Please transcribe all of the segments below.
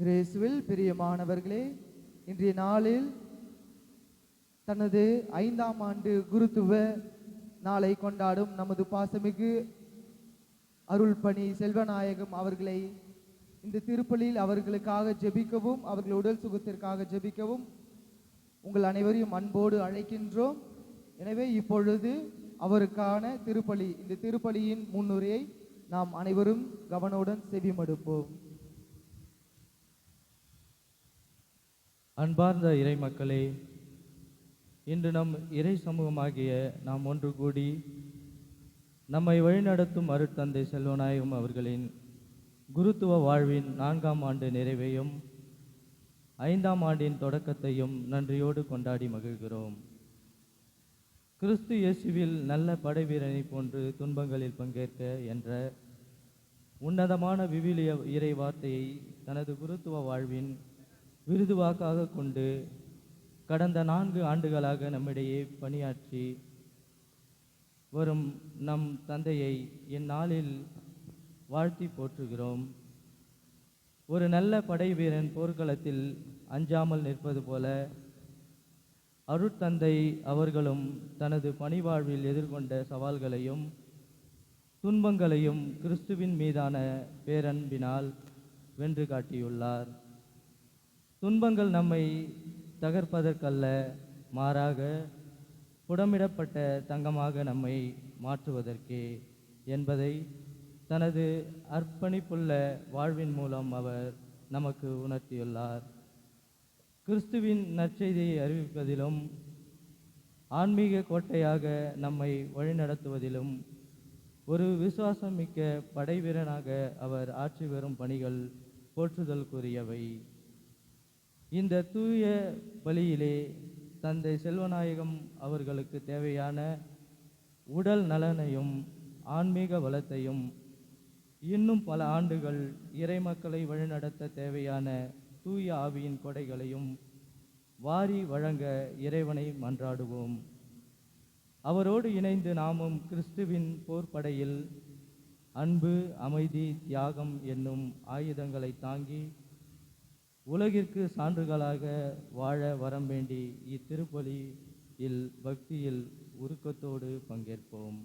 கிறிஸ்துவில் பிரியமானவர்களே, இன்றைய நாளில் தனது 5ஆம் ஆண்டு குருத்துவ நாளை கொண்டாடும் நமது பாசமிகு அருள்பணி செல்வநாயகம் அவர்களை இந்த திருப்பலியில் அவர்களுக்காக ஜெபிக்கவும், அவர்கள் உடல் சுகத்திற்காக ஜெபிக்கவும் உங்கள் அனைவரையும் அன்போடு அழைக்கின்றோம். எனவே இப்பொழுது அவருக்கான திருப்பலி, இந்த திருப்பலியின் முன்னுரையை நாம் அனைவரும் கவனமுடன் செவிமடுப்போம். அன்பார்ந்த இறை மக்களே, இன்று நம் இறை சமூகமாகிய நாம் ஒன்று கூடி நம்மை வழிநடத்தும் அருட்தந்தை செல்வநாயகம் அவர்களின் குருத்துவ வாழ்வின் 4ஆம் ஆண்டு நிறைவையும் 5ஆம் ஆண்டின் தொடக்கத்தையும் நன்றியோடு கொண்டாடி மகிழ்கிறோம். கிறிஸ்து இயேசுவில் நல்ல படைவீரனை போன்று துன்பங்களில் பங்கேற்க என்ற உன்னதமான விவிலிய இறை வார்த்தையை தனது குருத்துவ வாழ்வின் விருதுவாக்காக கொண்டு கடந்த 4 ஆண்டுகளாக நம்மிடையே பணியாற்றி வரும் நம் தந்தையை இந்நாளில் வாழ்த்தி போற்றுகிறோம். ஒரு நல்ல படை வீரன் போர்க்களத்தில் அஞ்சாமல் நிற்பது போல அருட்தந்தை அவர்களும் தனது பணிவாழ்வில் எதிர்கொண்ட சவால்களையும் துன்பங்களையும் கிறிஸ்துவின் மீதான பேரன்பினால் வென்று காட்டியுள்ளார். துன்பங்கள் நம்மை தகர்ப்பதற்கல்ல, மாறாக புடமிடப்பட்ட தங்கமாக நம்மை மாற்றுவதற்கே என்பதை தனது அர்ப்பணிப்புள்ள வாழ்வின் மூலம் அவர் நமக்கு உணர்த்தியுள்ளார். கிறிஸ்துவின் நற்செய்தியை அறிவிப்பதிலும் ஆன்மீக கோட்டையாக நம்மை வழிநடத்துவதிலும் ஒரு விசுவாசமிக்க படைவீரனாக அவர் ஆற்றி வரும் பணிகள் போற்றுதலுக்குரியவை. இந்த தூய பலியிலே தந்தை செல்வநாயகம் அவர்களுக்கு தேவையான உடல் நலனையும் ஆன்மீக வளத்தையும் இன்னும் பல ஆண்டுகள் இறைமக்களை வழிநடத்த தேவையான தூய ஆவியின் கொடைகளையும் வாரி வழங்க இறைவனை மன்றாடுவோம். அவரோடு இணைந்து நாமும் கிறிஸ்துவின் போர்ப்படையில் அன்பு, அமைதி, தியாகம் என்னும் ஆயுதங்களை தாங்கி உலகிற்கு சான்றுகளாக வாழ வரம் வேண்டி இத்திருப்பலியில் பக்தியில் உருக்கத்தோடு பங்கேற்போம்.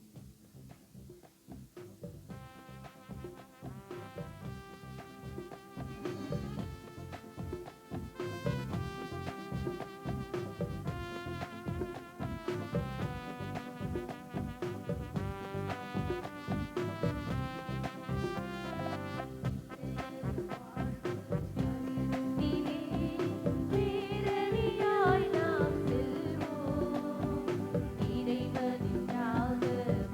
இறைவனின்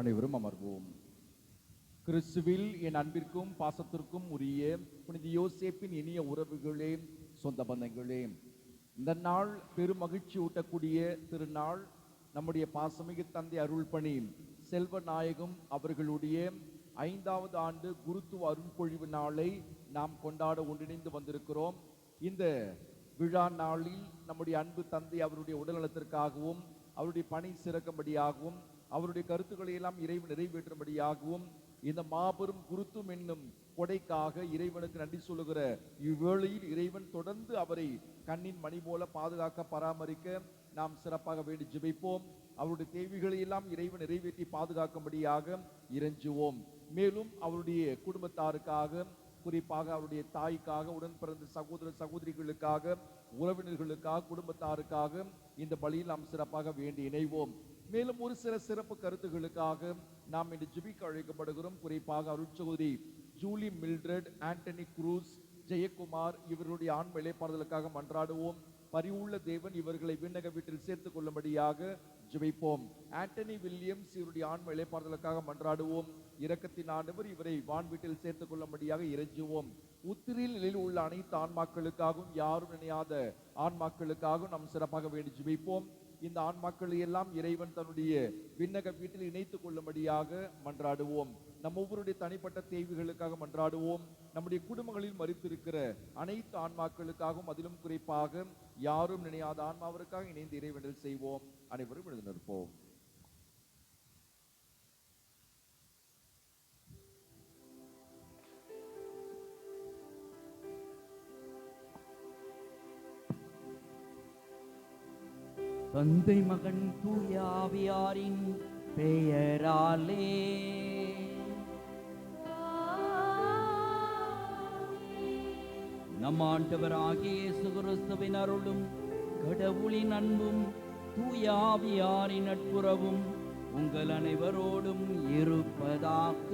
அனைவரும் அமர்வோம். கிறிஸ்துவில் என் அன்பிற்கும் பாசத்திற்கும் உரிய புனித யோசேப்பின் இனிய உறவுகளே, சொந்த பந்தங்களே, இந்த நாள் பெரும் மகிழ்ச்சி ஊட்டக்கூடிய திருநாள். நம்முடைய பாசமிகு தந்தை அருள்பணி செல்வநாயகம் அவர்களுடைய 5வது ஆண்டு குருத்துவ அருள்பொழிவு நாளை நாம் கொண்டாட ஒன்றிணைந்து வந்திருக்கிறோம். இந்த விழா நாளில் நம்முடைய அன்பு தந்தை அவருடைய உடல்நலத்திற்காகவும், அவருடைய பணி சிறக்கும்படியாகவும், அவருடைய கருத்துக்களை எல்லாம் இறைவன் நிறைவேற்றும்படியாகவும், இந்த மாபெரும் குருத்துவம் என்னும் கொடைக்காக இறைவனுக்கு நன்றி சொல்லுகிற இவ்வேளையில் இறைவன் தொடர்ந்து அவரை கண்ணின் மணி போல பாதுகாக்க பராமரிக்க நாம் சிறப்பாக வேண்டி ஜெபிப்போம். அவருடைய தேவைகளை எல்லாம் இறைவன் நிறைவேற்றி பாதுகாக்கும்படியாக இறைஞ்சுவோம். மேலும் அவருடைய குடும்பத்தாருக்காக, குறிப்பாக அவருடைய தாய்க்காக, உடன் பிறந்த சகோதர சகோதரிகளுக்காக, உறவினர்களுக்காக, குடும்பத்தாருக்காக இந்த பலியில் நாம் சிறப்பாக வேண்டி இணைவோம். மேலும் ஒரு சில சிறப்பு கருத்துகளுக்காக நாம் இன்று ஜெபிக்க அழைக்கப்படுகிறோம். குறிப்பாக அருட்சகோதரி Julie Mildred, Antony cruise, Jayakumar இவர்களுடைய ஆன்ம இளைப்பாறுதலுக்காக மன்றாடுவோம். பரிவுள்ள தேவன் இவர்களை விண்ணக வீட்டில் சேர்த்துக் கொள்ளும்படியாக ஜெபிப்போம். ஆண்டனி வில்லியம்ஸ் இவருடைய ஆன்ம இளைப்பாறுதலுக்காக மன்றாடுவோம். இரக்கத்தின் ஆண்டவர் இவரை வான் வீட்டில் சேர்த்துக் கொள்ளும்படியாக இறைஞ்சுவோம். உத்திரில் நிலையில் உள்ள அனைத்து ஆன்மாக்களுக்காகவும், யாரும் நினையாத ஆன்மாக்களுக்காகவும் நாம் சிறப்பாக வேண்டி ஜெபிப்போம். இந்த ஆன்மாக்களை எல்லாம் இறைவன் தன்னுடைய விண்ணக வீட்டில் இணைத்துக் கொள்ளும்படியாக மன்றாடுவோம். நம் ஒவ்வொருடைய தனிப்பட்ட தேவைகளுக்காக மன்றாடுவோம். நம்முடைய குடும்பங்களில் மரித்திருக்கிற அனைத்து ஆன்மாக்களுக்காகவும், அதிலும் குறிப்பாக யாரும் நினையாத ஆன்மாவிற்காக இணைந்து இறைவனில் செய்வோம். அனைவரும் எழுந்து நிற்போம். தந்தை மகன் தூய ஆவியாரின் பெயராலே நம் ஆண்டவராகிய இயேசு கிறிஸ்துவின் அருளும், கடவுளின் அன்பும், தூய ஆவியாரின் நட்புறவும் உங்கள் அனைவரோடும் இருப்பதாக.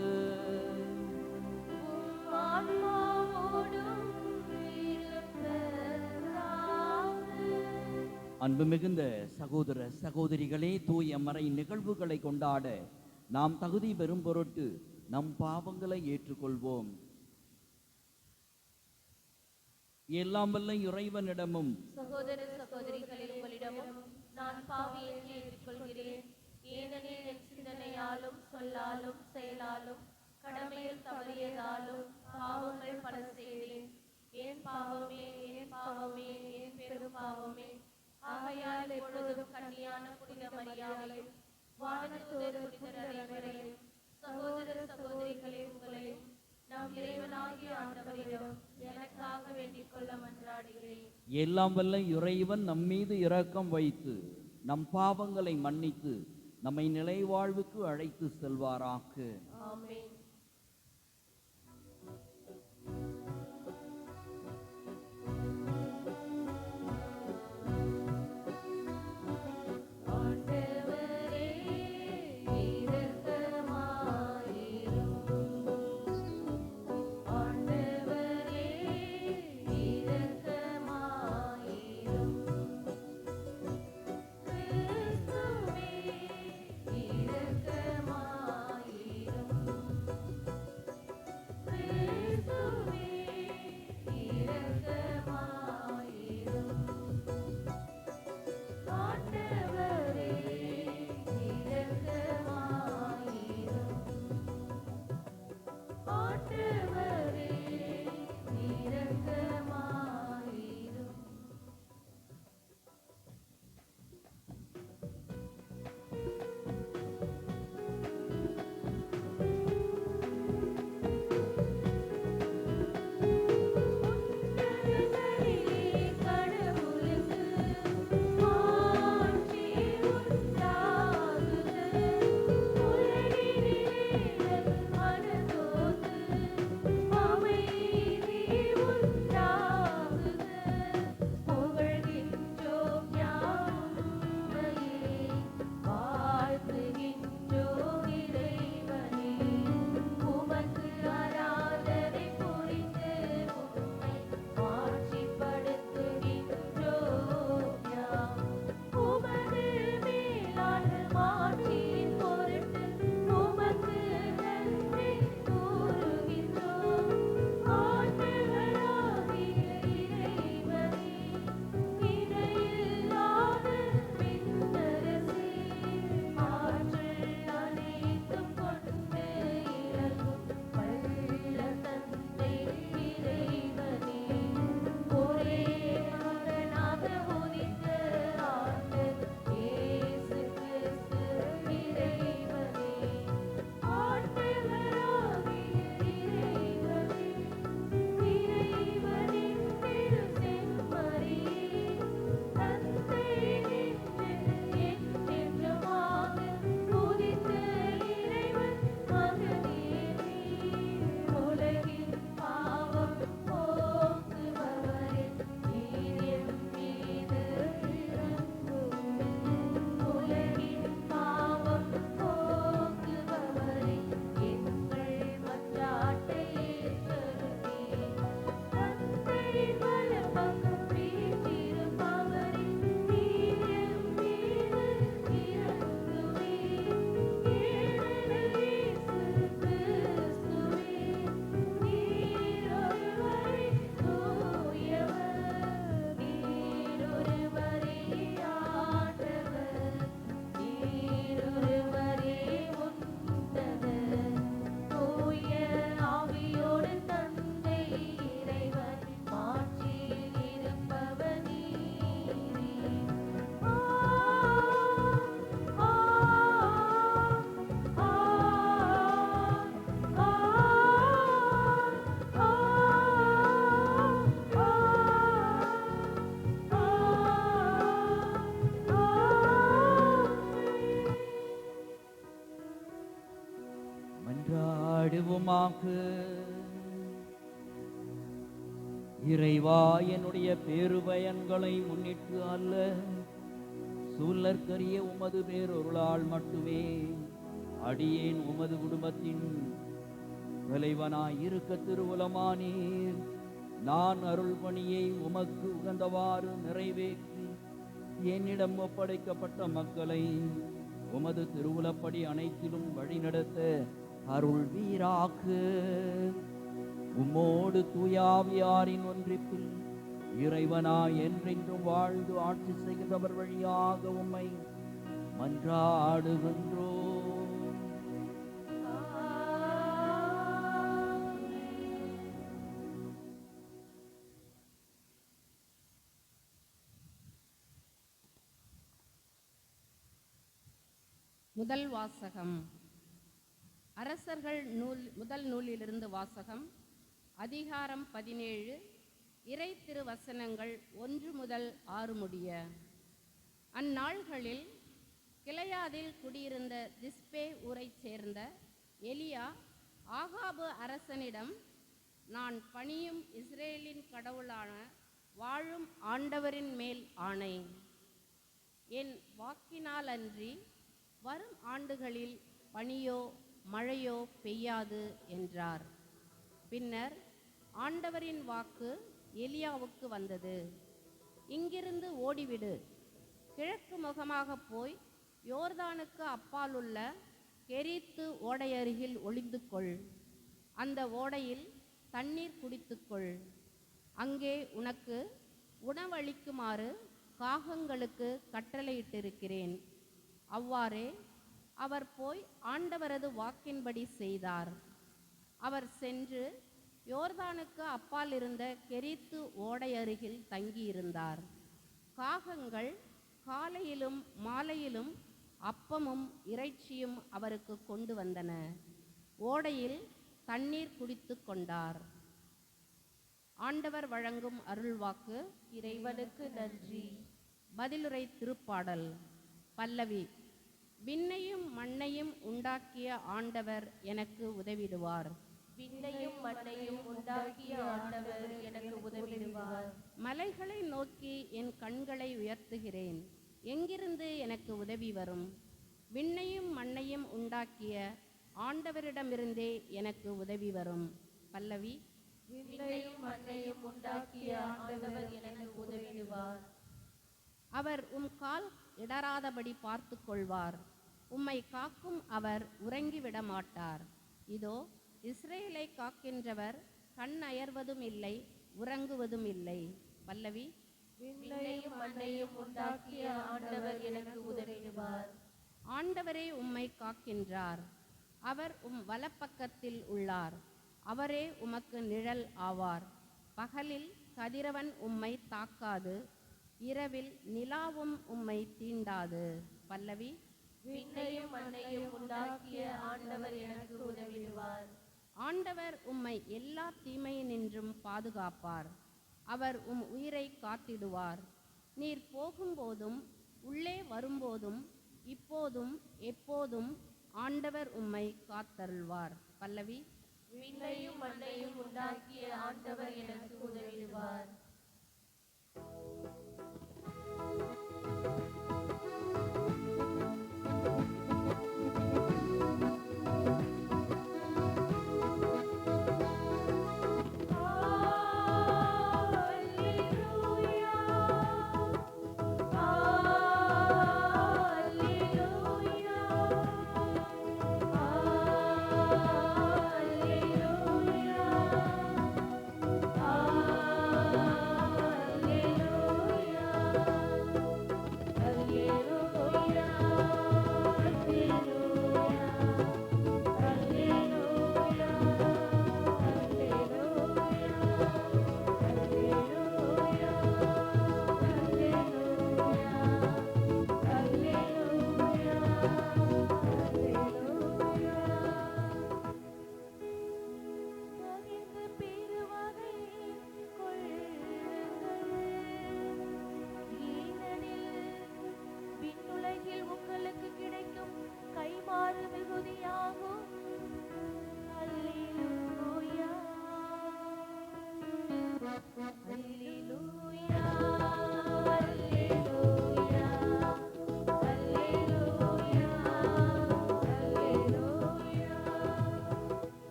அன்பு மிகுந்த சகோதர சகோதரிகளே, தூய மறை நிகழ்வுகளை கொண்டாட நாம் தகுதி பெறும் பொருட்டு நம் பாவங்களை ஏற்றுக்கொள்வோம். எல்லாம் வல்ல இறைவனிடமும் சகோதர சகோதரிகளே, உங்களிடமும் நான் பாவியை ஏற்றுக்கொள்கிறேன். ஏனெனில் என் சிந்தனையாலும் சொல்லாலும் செயலாலும் கடமையில் தவறியதாலும் பாவங்கள் பல செய்தேன். என் பாவமே, என் பாவமே, என் பெரும் பாவமே. ஆகையால் எப்பொழுதும் கன்னியான புனித மரியாதையும், வானதூதர் புனிதர் அனைவரையும், சகோதர சகோதரிகளே உங்களையும் நம் இறைவனாகிய ஆண்டவரிடம் எனக்காக வேண்டிக் கொள்ள மன்றாடுகிறேன். எல்லாம் வல்ல இறைவன் நம்மீது இரக்கம் வைத்து நம் பாவங்களை மன்னித்து நம்மை நிலைவாழ்வுக்கு அழைத்து செல்வாராக. ஆமென். ஜெபிப்போமாக. இறைவா, என்னுடைய பேருபயன்களை முன்னிட்டு அல்ல, சூழற்கரிய உமது பேரொருளால் மட்டுமே அடியேன் உமது குடும்பத்தின் தலைவனாய் இருக்க திருவுலமானீர். நான் அருள் பணியை உமக்கு உகந்தவாறு நிறைவேற்றி என்னிடம் ஒப்படைக்கப்பட்ட மக்களை உமது திருவுலப்படி அனைத்திலும் வழிநடத்த அருள் வீராக. உம்மோடு தூயாவியாரின் ஒன்றிப்பில் இறைவனாய் என்றென்றும் வாழ்ந்து ஆட்சி செய்கிறவர் வழியாக உம்மை மன்றாடுகின்றோம். முதல் வாசகம். அரசர்கள் முதல் நூலிலிருந்து வாசகம். அதிகாரம் 17, இறை திருவசனங்கள் 1 முதல் 6 முடிய. அந்நாள்களில் கிளையாதில் குடியிருந்த திஸ்பே ஊரைச் சேர்ந்த எலியா ஆகாபு அரசனிடம், நான் பணியும் இஸ்ரேலின் கடவுளான வாழும் ஆண்டவரின் மேல் ஆணை, என் வாக்கினால் அன்றி வரும் ஆண்டுகளில் பனியோ மழையோ பெய்யாது என்றார். பின்னர் ஆண்டவரின் வாக்கு எலியாவுக்கு வந்தது, இங்கிருந்து ஓடிவிடு, கிழக்கு முகமாக போய் யோர்தானுக்கு அப்பாலுள்ள கெரீத்து ஓடையருகில் ஒளிந்து கொள். அந்த ஓடையில் தண்ணீர் குடித்துக்கொள். அங்கே உனக்கு உணவளிக்குமாறு காகங்களுக்கு கட்டளையிட்டிருக்கிறேன். அவ்வாறே அவர் போய் ஆண்டவரது வாக்கின்படி செய்தார். அவர் சென்று யோர்தானுக்கு அப்பால் இருந்த கெரீத்து ஓடை அருகில் தங்கியிருந்தார். காகங்கள் காலையிலும் மாலையிலும் அப்பமும் இறைச்சியும் அவருக்கு கொண்டு வந்தன. ஓடையில் தண்ணீர் குடித்து கொண்டார். ஆண்டவர் வழங்கும் அருள்வாக்கு. இறைவனுக்கு நன்றி. பதிலுரை திருப்பாடல். பல்லவி. விண்ணையும் மண்ணையும் உண்டாக்கிய ஆண்டவர் எனக்கு உதவிடுவார். விண்ணையும் மண்ணையும் உண்டாக்கிய ஆண்டவர் எனக்கு உதவிடுவார். மலைகளை நோக்கி என் கண்களை உயர்த்துகிறேன், எங்கிருந்து எனக்கு உதவி வரும்? விண்ணையும் மண்ணையும் உண்டாக்கிய ஆண்டவரிடமிருந்தே எனக்கு உதவி வரும். பல்லவி. விண்ணையும் மண்ணையும் உண்டாக்கிய ஆண்டவர் எனக்கு உதவிடுவார். அவர் கால் இடராதபடி பார்த்து கொள்வார். உம்மை காக்கும் அவர் உறங்கிவிட மாட்டார். இதோ இஸ்ரேலை காக்கின்றவர் கண் அயர்வதும் இல்லை, உறங்குவதும் இல்லை. பல்லவி. விண்ணையும் மண்ணையும் உண்டாக்கிய ஆண்டவர் எனக்கு உதவிடுவார். ஆண்டவரே உம்மை காக்கின்றார். அவர் வலப்பக்கத்தில் உள்ளார். அவரே உமக்கு நிழல் ஆவார். பகலில் கதிரவன் உம்மை தாக்காது, இரவில் நிலாவும் உம்மை தீண்டாது. பல்லவி. விண்ணையும் மண்ணையும் உண்டாக்கிய ஆண்டவர் எனக்கு உதவிடுவார். ஆண்டவர் உம்மை எல்லா தீமையினின்றும் பாதுகாப்பார். அவர் உயிரை காத்திடுவார். நீர் போகும்போதும் உள்ளே வரும்போதும் இப்போதும் எப்போதும் ஆண்டவர் உம்மை காத்தருள்வார். பல்லவி. விண்ணையும் மண்ணையும் உண்டாக்கிய ஆண்டவர் எனக்கு உதவிடுவார்.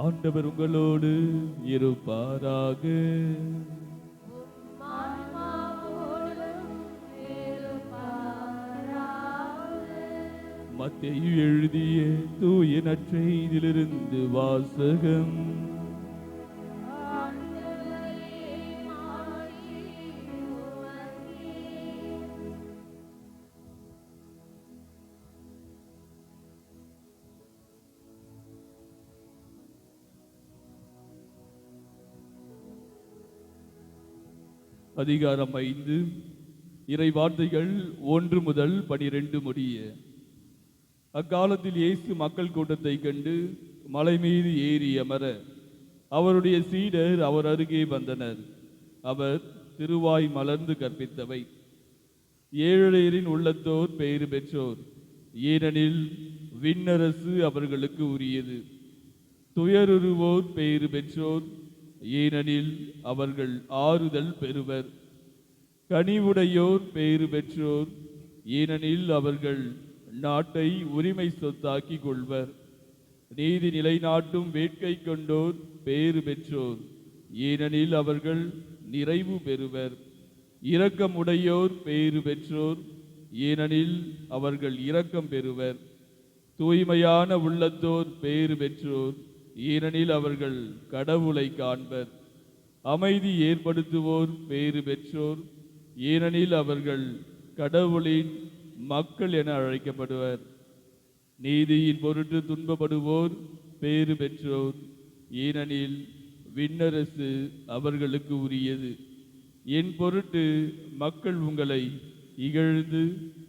ஆண்டவர் உங்களோடு இருப்பாராக. மத்தேயு எழுதிய தூய நற்செய்தியிலிருந்து வாசகம். அதிகாரம் 5. இறை வார்த்தைகள் 1 முதல் 12 முடிய. அக்காலத்தில் இயேசு மக்கள் கூட்டத்தை கண்டு மலை மீது ஏறி அமர அவருடைய சீடர் அவர் அருகே வந்தனர். அவர் திருவாய் மலர்ந்து கற்பித்தவை. ஏழையரின் உள்ளத்தோர் பேறு பெற்றோர், ஏனெனில் விண்ணரசு அவர்களுக்கு உரியது. துயருருவோர் பேறு பெற்றோர், ஏனெனில் அவர்கள் ஆறுதல் பெறுவர். கனிவுடையோர் பேறு பெற்றோர், ஏனெனில் அவர்கள் நாட்டை உரிமை சொத்தாக்கி கொள்வர். நீதி நிலைநாட்டும் வேட்கை கொண்டோர் பேறு பெற்றோர், ஏனெனில் அவர்கள் நிறைவு பெறுவர். இரக்கமுடையோர் பேறு பெற்றோர், ஏனெனில் அவர்கள் இரக்கம் பெறுவர். தூய்மையான உள்ளத்தோர் பேறு பெற்றோர், ஏனெனில் அவர்கள் கடவுளை காண்பர். அமைதி ஏற்படுத்துவோர் பேறு பெற்றோர், ஏனெனில் அவர்கள் கடவுளின் மக்கள் என அழைக்கப்படுவர். நீதியின் பொருட்டு துன்பப்படுவோர் பேறு பெற்றோர், ஏனெனில் விண்ணரசு அவர்களுக்கு உரியது. என் பொருட்டு மக்கள் உங்களை இகழ்ந்து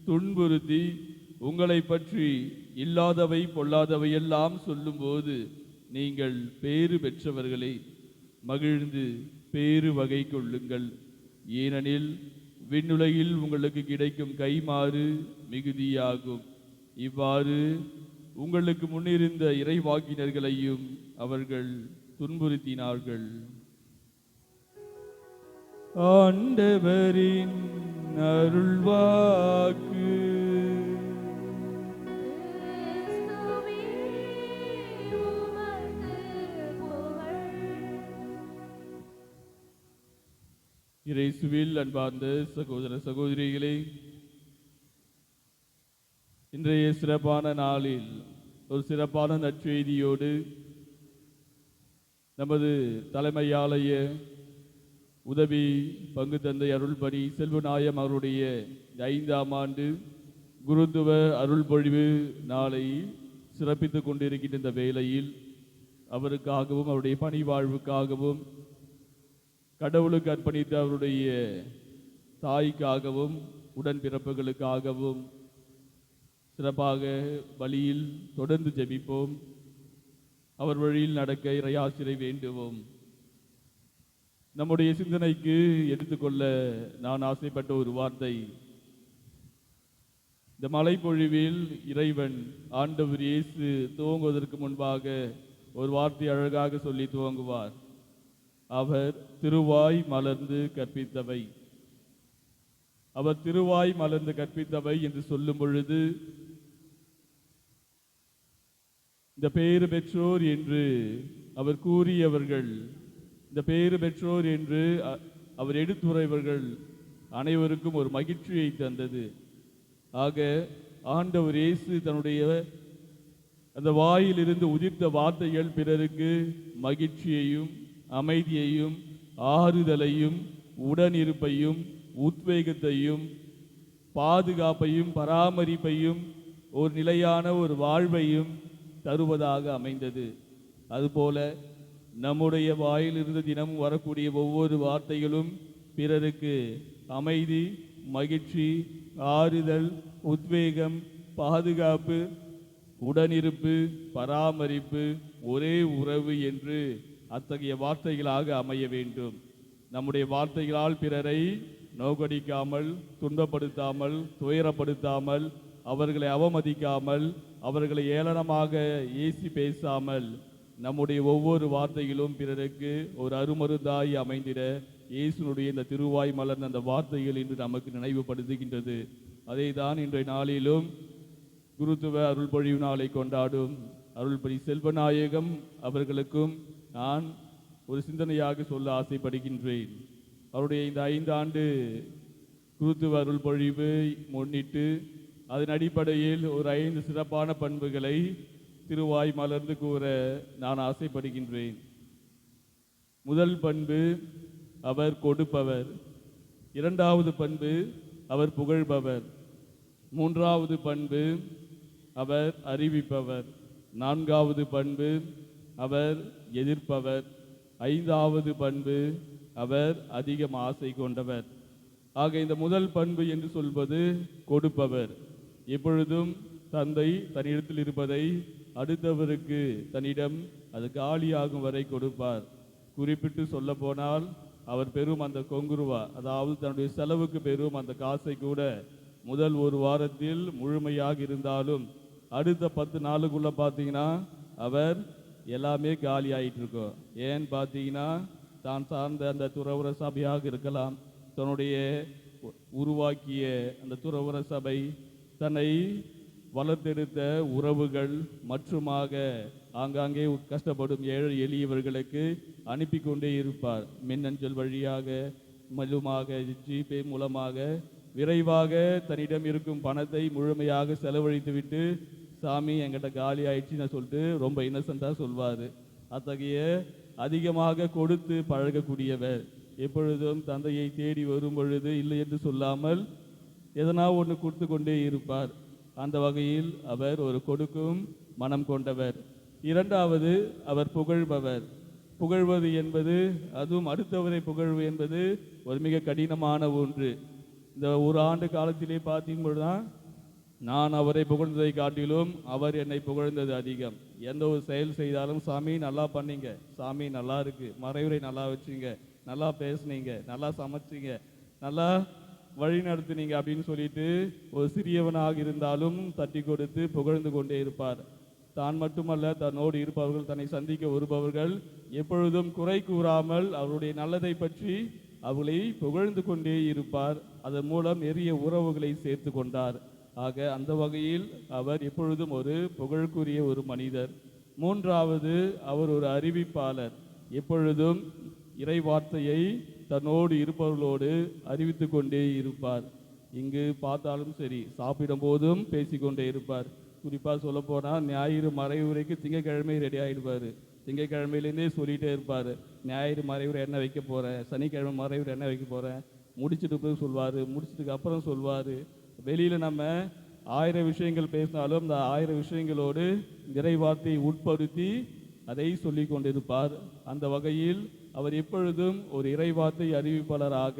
துன்புறுத்தி உங்களை பற்றி இல்லாதவை பொல்லாதவை எல்லாம் சொல்லும்போது நீங்கள் பேறு பெற்றவர்களே. மகிழ்ந்து பேறு வகை கொள்ளுங்கள், ஏனெனில் விண்ணுலகில் உங்களுக்கு கிடைக்கும் கைமாறு மிகுதியாகும். இவ்வாறு உங்களுக்கு முன்னிருந்த இறைவாக்கினர்களையும் அவர்கள் துன்புறுத்தினார்கள். ஆண்டவரின் அருள்வாக்கு. இயேசுவில் அன்பார்ந்த சகோதர சகோதரிகளே, இன்றைய சிறப்பான நாளில் ஒரு சிறப்பான நற்செய்தியோடு நமது தலைமை ஆலய உதவி பங்கு தந்தை அருள்பணி செல்வநாயம் அவருடைய 5ஆம் ஆண்டு குருத்துவ அருள்பொழிவு நாளை சிறப்பித்துக் கொண்டிருக்கின்ற இந்த வேளையில் அவருக்காகவும் அவருடைய பணி வாழ்வுக்காகவும் கடவுளுக்கு அர்ப்பணித்த அவருடைய தாய்க்காகவும் உடன்பிறப்புகளுக்காகவும் சிறப்பாக வழியில் தொடர்ந்து ஜெபிப்போம். அவர் வழியில் நடக்க இறையாசிரை வேண்டுவோம். நம்முடைய சிந்தனைக்கு எடுத்துக்கொள்ள நான் ஆசைப்பட்ட ஒரு வார்த்தை, இந்த மலைப்பொழிவில் இறைவன் ஆண்டவர் இயேசு துவங்குவதற்கு முன்பாக ஒரு வார்த்தை அழகாக சொல்லி துவங்குவார். அவர் திருவாய் மலர்ந்து கற்பித்தவை. அவர் திருவாய் மலர்ந்து கற்பித்தவை என்று சொல்லும் பொழுது இந்த பேறு பெற்றோர் என்று அவர் கூறியவர்கள், இந்த பேறு பெற்றோர் என்று அவர் எடுத்துரைவர்கள் அனைவருக்கும் ஒரு மகிழ்ச்சியை தந்தது. ஆக ஆண்டவர் இயேசு தன்னுடைய அந்த வாயிலிருந்து உதிர்த்த வார்த்தைகள் பிறருக்கு மகிழ்ச்சியையும் அமைதியையும் ஆறுதலையும் உடனிருப்பையும் உத்வேகத்தையும் பாதுகாப்பையும் பராமரிப்பையும் ஒரு நிலையான ஒரு வாழ்வையும் தருவதாக அமைந்தது. அதுபோல நம்முடைய வாயிலிருந்து தினமும் வரக்கூடிய ஒவ்வொரு வார்த்தைகளும் பிறருக்கு அமைதி, மகிழ்ச்சி, ஆறுதல், உத்வேகம், பாதுகாப்பு, உடனிருப்பு, பராமரிப்பு, ஒரே உறவு என்று அத்தகைய வார்த்தைகளாக அமைய வேண்டும். நம்முடைய வார்த்தைகளால் பிறரை நோக்கடிக்காமல், துன்பப்படுத்தாமல், துயரப்படுத்தாமல், அவர்களை அவமதிக்காமல், அவர்களை ஏளனமாக ஏசி பேசாமல், நம்முடைய ஒவ்வொரு வார்த்தைகளும் பிறருக்கு ஒரு அருமருந்தாய் அமைந்திட இயேசுனுடைய இந்த திருவாய் மலர்ந்த அந்த வார்த்தைகள் இன்று நமக்கு நினைவுபடுத்துகின்றது. அதை தான் இன்றைய நாளிலும் குருத்துவ அருள்பொழிவு நாளை கொண்டாடும் அருள்படி செல்வநாயகம் அவர்களுக்கும் நான் ஒரு சிந்தனையாக சொல்ல ஆசைப்படுகின்றேன். அவருடைய இந்த 5 ஆண்டு குருத்துவ அருள் பொழிவை முன்னிட்டு அதன் அடிப்படையில் ஒரு 5 சிறப்பான பண்புகளை திருவாய் மலர்ந்து கூற நான் ஆசைப்படுகின்றேன். முதல் பண்பு, அவர் கொடுப்பவர். 2வது பண்பு, அவர் புகழ்பவர். 3வது பண்பு, அவர் அறிவிப்பவர். 4வது பண்பு, அவர் எதிர்ப்பவர். 5வது பண்பு, அவர் அதிகம் ஆசை கொண்டவர். ஆக இந்த முதல் பண்பு என்று சொல்வது கொடுப்பவர். எப்பொழுதும் தந்தை தன்னிடத்தில் இருப்பதை அடுத்தவருக்கு தன்னிடம் அது காலியாகும் வரை கொடுப்பார். குறிப்பிட்டு சொல்ல போனால் அவர் பெறும் அந்த கொங்குருவா, அதாவது தன்னுடைய செலவுக்கு பெறும் அந்த காசை கூட முதல் 1 வாரத்தில் முழுமையாக இருந்தாலும் அடுத்த 10 நாளுக்குள்ள பார்த்தீங்கன்னா அவர் எல்லாமே காலி ஆயிட்டு இருக்கும். ஏன்னு பார்த்தீங்கன்னா தான் சார்ந்த அந்த துறவற சபையாக இருக்கலாம், தன்னுடைய உருவாக்கிய அந்த துறவற சபை, தன்னை வளர்த்தெடுத்த உறவுகள் மற்றுமாக ஆங்காங்கே கஷ்டப்படும் ஏழை எளியவர்களுக்கு அனுப்பி கொண்டே இருப்பார். மின்னஞ்சல் வழியாக, மூலமாக, ஜிபே மூலமாக விரைவாக தன்னிடம் இருக்கும் பணத்தை முழுமையாக செலவழித்துவிட்டு சாமி என்கிட்ட காலி ஆயிடுச்சுன்னு சொல்லிட்டு ரொம்ப இன்னசென்ட்டாக சொல்வார். அத்தகைய அதிகமாக கொடுத்து பழகக்கூடியவர். எப்பொழுதும் தந்தையை தேடி வரும் பொழுது இல்லை என்று சொல்லாமல் எதனா ஒன்று கொடுத்து கொண்டே இருப்பார். அந்த வகையில் அவர் ஒரு கொடுக்கும் மனம் கொண்டவர். 2வது, அவர் புகழ்பவர். புகழ்வது என்பது, அதுவும் அடுத்தவரை புகழ்வு என்பது ஒரு மிக கடினமான ஒன்று. இந்த 1 ஆண்டு காலத்திலே பார்த்தீங்கன்னா நான் அவரை புகழ்ந்ததை காட்டிலும் அவர் என்னை புகழ்ந்தது அதிகம். எந்த ஒரு செயல் செய்தாலும் சாமி நல்லா பண்ணீங்க, சாமி நல்லா இருக்கு, மறைவுரை நல்லா வச்சிங்க, நல்லா பேசுனீங்க, நல்லா சமைச்சிங்க, நல்லா வழி நடத்துனீங்க அப்படின்னு சொல்லிட்டு ஒரு சிறியவனாக இருந்தாலும் தட்டி கொடுத்து புகழ்ந்து கொண்டே இருப்பார். தான் மட்டுமல்ல, தன்னோடு இருப்பவர்கள், தன்னை சந்திக்க வருபவர்கள் எப்பொழுதும் குறை கூறாமல் அவருடைய நல்லதை பற்றி அவர்களை புகழ்ந்து கொண்டே இருப்பார். அதன் மூலம் நிறைய உறவுகளை சேர்த்து கொண்டார். ஆக அந்த வகையில் அவர் எப்பொழுதும் ஒரு புகழுக்குரிய ஒரு மனிதர். 3வது, அவர் ஒரு அறிவிப்பாளர். எப்பொழுதும் இறை வார்த்தையை தன்னோடு இருப்பவர்களோடு அறிவித்து கொண்டே இருப்பார். இங்கு பார்த்தாலும் சரி, சாப்பிடும் போதும் பேசிக்கொண்டே இருப்பார். குறிப்பாக சொல்ல போனால் ஞாயிறு மறைவுரைக்கு திங்கக்கிழமை ரெடி ஆகிடுவார். திங்கக்கிழமையிலேருந்தே சொல்லிகிட்டே இருப்பார், ஞாயிறு மறைவுரை என்ன வைக்க போகிறேன், சனிக்கிழமை மறைவுரை என்ன வைக்க போகிறேன், முடிச்சுட்டு போய் சொல்வார், முடிச்சதுக்கு அப்புறம் சொல்வார். வெளியில் நம்ம 1000 விஷயங்கள் பேசினாலும் அந்த 1000 விஷயங்களோடு இறை வார்த்தையை உட்படுத்தி அதை சொல்லி கொண்டிருப்பார். அந்த வகையில் அவர் எப்பொழுதும் ஒரு இறைவார்த்தை அறிவிப்பாளராக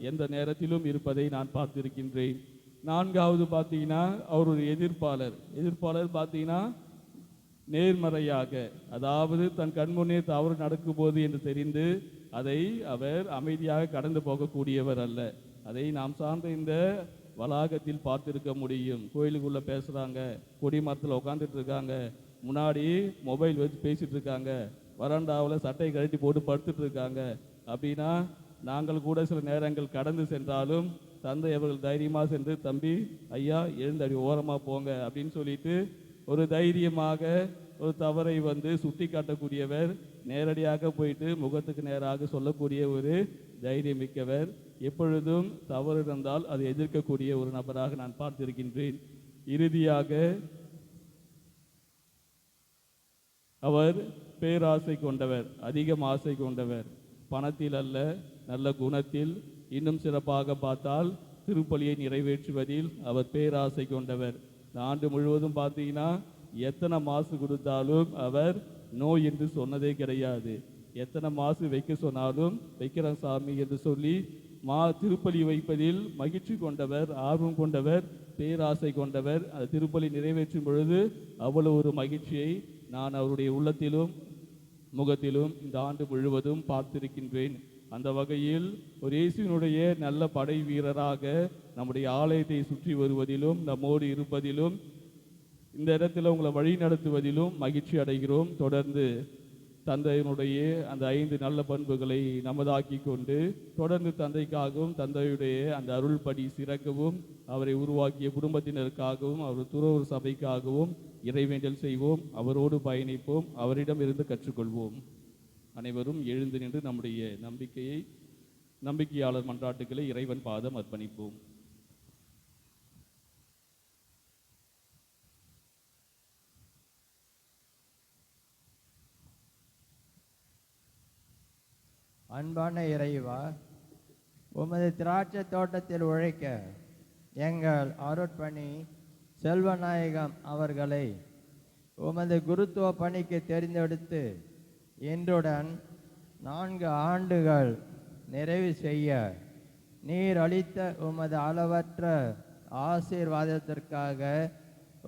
எந்த நேரத்திலும் இருப்பதை நான் பார்த்திருக்கின்றேன். 4வது பார்த்தீங்கன்னா அவர் ஒரு எதிர்ப்பாளர். எதிர்ப்பாளர் பார்த்தீங்கன்னா நேர்மறையாக, அதாவது தன் கண்முன்னே தவறு நடக்கும்போது என்று தெரிந்து அதை அவர் அமைதியாக கடந்து போகக்கூடியவர் அல்ல. அதை நாம் சார்ந்த இந்த வளாகத்தில் பார்த்திருக்க முடியும். கோயிலுக்குள்ளே பேசுகிறாங்க, கொடி மரத்தில் உட்காந்துட்டு இருக்காங்க, முன்னாடி மொபைல் வச்சு பேசிகிட்டு இருக்காங்க, வராண்டாவில் சட்டையை கழட்டி போட்டு படுத்துட்டு இருக்காங்க. அப்படின்னா நாங்கள் கூட சில நேரங்கள் கடந்து சென்றாலும் தந்தை அவர்கள் தைரியமாக சென்று, தம்பி ஐயா எழுந்து அடி ஓரமாக போங்க அப்படின்னு சொல்லிட்டு ஒரு தைரியமாக ஒரு தவறை சுட்டி காட்டக்கூடியவர், நேரடியாக போயிட்டு முகத்துக்கு நேராக சொல்லக்கூடிய ஒரு தைரியம் மிக்கவர். எப்பொழுதும் தவறு இருந்தால் அதை எதிர்க்கக்கூடிய ஒரு நபராக நான் பார்த்திருக்கின்றேன். இறுதியாக அவர் பேராசை கொண்டவர், அதிகம் ஆசை கொண்டவர். பணத்தில் அல்ல, நல்ல குணத்தில், இன்னும் சிறப்பாக பார்த்தால் திருப்பலியை நிறைவேற்றுவதில் அவர் பேராசை கொண்டவர். இந்த ஆண்டு முழுவதும் பார்த்தீங்கன்னா எத்தனை மாசு கொடுத்தாலும் அவர் நோய் என்று சொன்னதே கிடையாது. எத்தனை மாசு வைக்க சொன்னாலும் வைக்கிற சாமி என்று சொல்லி திருப்பலி வைப்பதில் மகிழ்ச்சி கொண்டவர், ஆர்வம் கொண்டவர், பேராசை கொண்டவர். அந்த திருப்பலி நிறைவேற்றும் பொழுது அவ்வளவு ஒரு மகிழ்ச்சியை நான் அவருடைய உள்ளத்திலும் முகத்திலும் இந்த ஆண்டு முழுவதும் பார்த்திருக்கின்றேன். அந்த வகையில் ஒரு இயேசுவினுடைய நல்ல படை வீரராக நம்முடைய ஆலயத்தை சுற்றி வருவதிலும், நம்மோடு இருப்பதிலும், இந்த இடத்துல உங்களை வழி நடத்துவதிலும் மகிழ்ச்சி அடைகிறோம். தொடர்ந்து தந்தையினுடைய அந்த 5 நல்ல பண்புகளை நமதாக்கி கொண்டு தொடர்ந்து தந்தைக்காகவும் தந்தையுடைய அந்த அருள்படி சிறக்கவும் அவரை உருவாக்கிய குடும்பத்தினருக்காகவும் அவர் துறவு சபைக்காகவும் இறைவேண்டல் செய்வோம், அவரோடு பயணிப்போம், அவரிடம் இருந்து கற்றுக்கொள்வோம். அனைவரும் எழுந்து நின்று நம்முடைய நம்பிக்கையாளர் மன்றாட்டுகளை இறைவன் பாதம் அர்ப்பணிப்போம். அன்பான இறைவா, உமது திராட்சை தோட்டத்தில் உழைக்க எங்கள் அருட்பணி செல்வநாயகம் அவர்களை உமது குருத்துவ பணிக்கு தெரிந்தெடுத்து இன்றுடன் 4 ஆண்டுகள் நிறைவு செய்ய நீர் அளித்த உமது அளவற்ற ஆசீர்வாதத்திற்காக